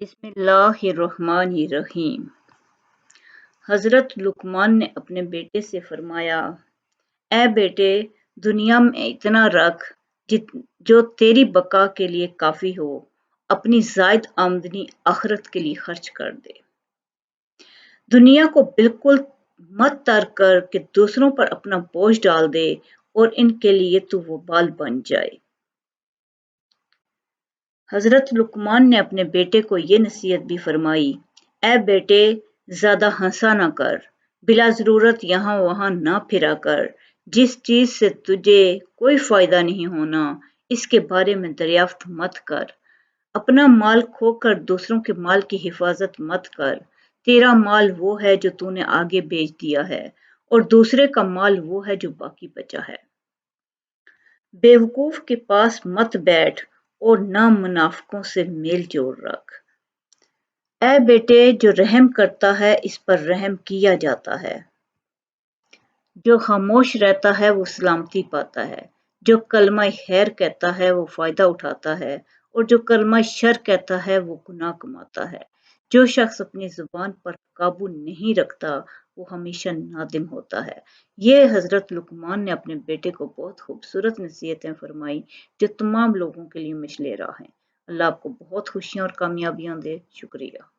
بسم اللہ الرحمن الرحیم۔ حضرت لقمان نے اپنے بیٹے سے فرمایا، اے بیٹے، دنیا میں اتنا رکھ جو تیری بقا کے لیے کافی ہو، اپنی زائد آمدنی آخرت کے لیے خرچ کر دے۔ دنیا کو بالکل مت ترک کر کہ دوسروں پر اپنا بوجھ ڈال دے اور ان کے لیے تو وبال بن جائے۔ حضرت لقمان نے اپنے بیٹے کو یہ نصیحت بھی فرمائی، اے بیٹے، زیادہ ہنسا نہ کر، بلا ضرورت یہاں وہاں نہ پھرا کر، جس چیز سے تجھے کوئی فائدہ نہیں ہونا، اس کے بارے میں دریافت مت کر۔ اپنا مال کھو کر دوسروں کے مال کی حفاظت مت کر۔ تیرا مال وہ ہے جو تو نے آگے بیچ دیا ہے، اور دوسرے کا مال وہ ہے جو باقی بچا ہے۔ بیوقوف کے پاس مت بیٹھ اور نامنافقوں سے میل جول رکھ۔ اے بیٹے، جو رحم کرتا ہے اس پر رحم کیا جاتا ہے۔ جو خاموش رہتا ہے وہ سلامتی پاتا ہے۔ جو کلمہ خیر کہتا ہے وہ فائدہ اٹھاتا ہے، اور جو کلمہ شر کہتا ہے وہ گناہ کماتا ہے۔ جو شخص اپنی زبان پر قابو نہیں رکھتا وہ ہمیشہ نادم ہوتا ہے۔ یہ حضرت لقمان نے اپنے بیٹے کو بہت خوبصورت نصیحتیں فرمائی جو تمام لوگوں کے لیے مشعل راہ ہیں۔ اللہ آپ کو بہت خوشیاں اور کامیابیاں دے۔ شکریہ۔